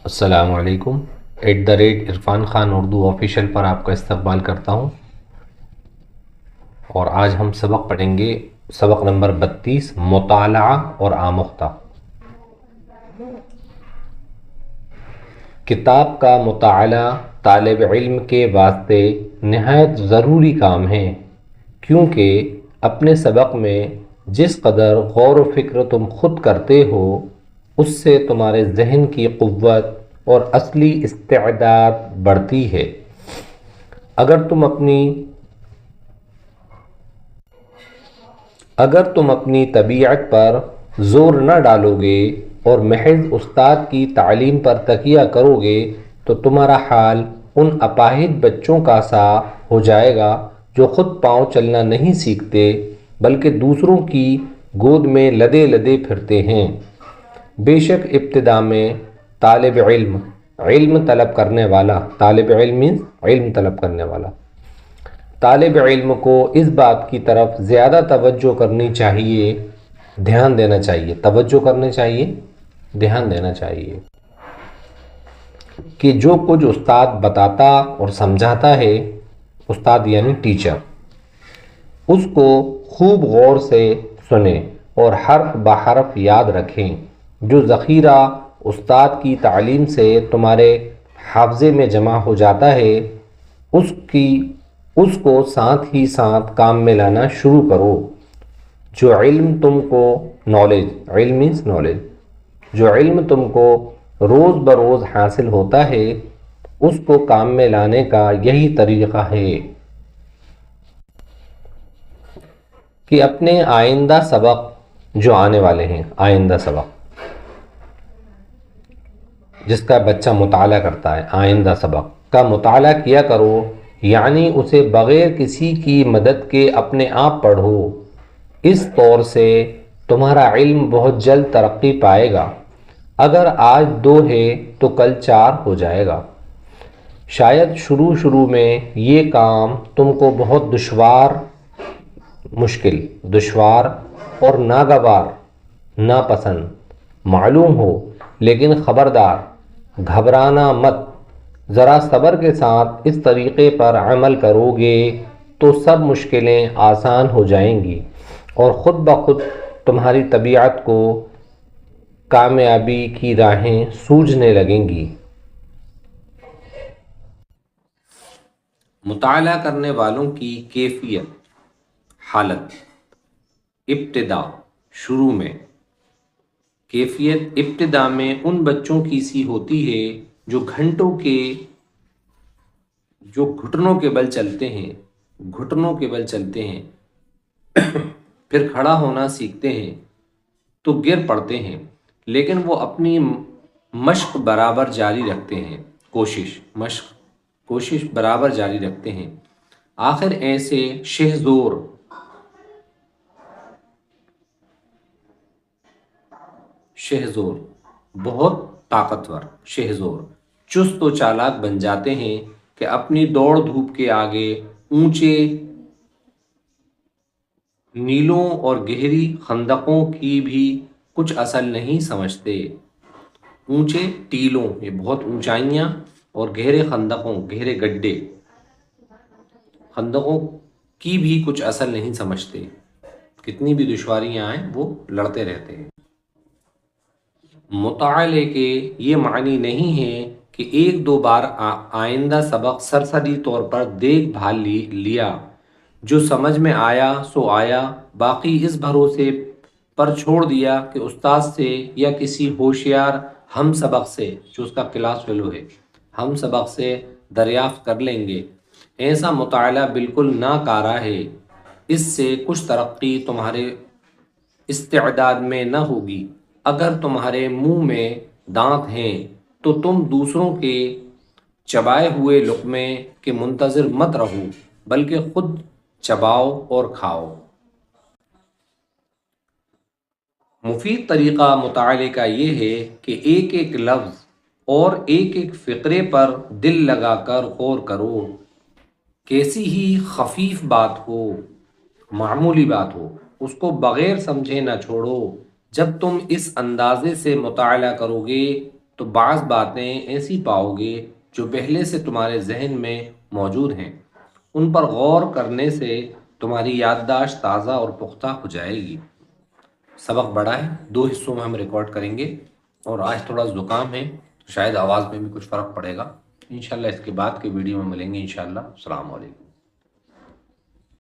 السلام علیکم۔ @عرفان خان اردو آفیشیل پر آپ کا استقبال کرتا ہوں، اور آج ہم سبق پڑھیں گے، سبق نمبر 32، مطالعہ اور آموختہ۔ کتاب کا مطالعہ طالب علم کے واسطے نہایت ضروری کام ہے، کیونکہ اپنے سبق میں جس قدر غور و فکر تم خود کرتے ہو، اس سے تمہارے ذہن کی قوت اور اصلی استعداد بڑھتی ہے۔ اگر تم اپنی طبیعت پر زور نہ ڈالو گے اور محض استاد کی تعلیم پر تکیہ کرو گے تو تمہارا حال ان اپاہج بچوں کا سا ہو جائے گا جو خود پاؤں چلنا نہیں سیکھتے بلکہ دوسروں کی گود میں لدے لدے پھرتے ہیں۔ بے شک ابتدا میں طالب علم طلب کرنے والا کو اس بات کی طرف زیادہ توجہ کرنی چاہیے، دھیان دینا چاہیے کہ جو کچھ استاد بتاتا اور سمجھاتا ہے، استاد یعنی ٹیچر، اس کو خوب غور سے سنیں اور حرف بحرف یاد رکھیں۔ جو ذخیرہ استاد کی تعلیم سے تمہارے حافظے میں جمع ہو جاتا ہے، اس کو ساتھ ہی ساتھ کام میں لانا شروع کرو۔ جو علم تم کو روز بروز حاصل ہوتا ہے، اس کو کام میں لانے کا یہی طریقہ ہے کہ اپنے آئندہ سبق جو آنے والے ہیں، آئندہ سبق جس کا بچہ مطالعہ کرتا ہے، آئندہ سبق کا مطالعہ کیا کرو، یعنی اسے بغیر کسی کی مدد کے اپنے آپ پڑھو۔ اس طور سے تمہارا علم بہت جلد ترقی پائے گا۔ اگر آج 2 ہے تو کل 4 ہو جائے گا۔ شاید شروع میں یہ کام تم کو بہت دشوار اور ناگوار، ناپسند معلوم ہو، لیکن خبردار، گھبرانا مت۔ ذرا صبر کے ساتھ اس طریقے پر عمل کرو گے تو سب مشکلیں آسان ہو جائیں گی اور خود بخود تمہاری طبیعت کو کامیابی کی راہیں سوجھنے لگیں گی۔ مطالعہ کرنے والوں کی کیفیت، حالت، ابتدا، شروع میں۔ کیفیت ابتدا میں ان بچوں کی سی ہوتی ہے جو گھٹنوں کے بل چلتے ہیں، پھر کھڑا ہونا سیکھتے ہیں تو گر پڑتے ہیں، لیکن وہ اپنی مشق برابر جاری رکھتے ہیں، کوشش برابر جاری رکھتے ہیں۔ آخر ایسے شہزور بہت طاقتور، چست و چالاک بن جاتے ہیں کہ اپنی دوڑ دھوپ کے آگے اونچے نیلوں اور گہری خندقوں کی بھی کچھ اصل نہیں سمجھتے۔ اونچے ٹیلوں، یہ بہت اونچائیاں، اور گہرے خندقوں کی بھی کچھ اصل نہیں سمجھتے۔ کتنی بھی دشواریاں آئیں وہ لڑتے رہتے ہیں۔ مطالعے کے یہ معنی نہیں ہے کہ 1-2 بار آئندہ سبق سرسری طور پر دیکھ بھال لیا، جو سمجھ میں آیا سو آیا، باقی اس بھروسے پر چھوڑ دیا کہ استاد سے یا کسی ہوشیار ہم سبق سے، جو اس کا کلاس فیلو ہے، ہم سبق سے دریافت کر لیں گے۔ ایسا مطالعہ بالکل ناکارہ ہے۔ اس سے کچھ ترقی تمہارے استعداد میں نہ ہوگی۔ اگر تمہارے منہ میں دانت ہیں تو تم دوسروں کے چبائے ہوئے لقمے کے منتظر مت رہو، بلکہ خود چباؤ اور کھاؤ۔ مفید طریقہ مطالعے کا یہ ہے کہ ایک ایک لفظ اور ایک ایک فقرے پر دل لگا کر غور کرو۔ کیسی ہی خفیف بات ہو، معمولی بات ہو، اس کو بغیر سمجھے نہ چھوڑو۔ جب تم اس اندازے سے مطالعہ کرو گے تو بعض باتیں ایسی پاؤ گے جو پہلے سے تمہارے ذہن میں موجود ہیں، ان پر غور کرنے سے تمہاری یادداشت تازہ اور پختہ ہو جائے گی۔ سبق بڑا ہے، 2 حصوں میں ہم ریکارڈ کریں گے، اور آج تھوڑا زکام ہے تو شاید آواز میں بھی کچھ فرق پڑے گا۔ انشاءاللہ اس کے بعد کے ویڈیو میں ملیں گے انشاءاللہ۔ السلام علیکم۔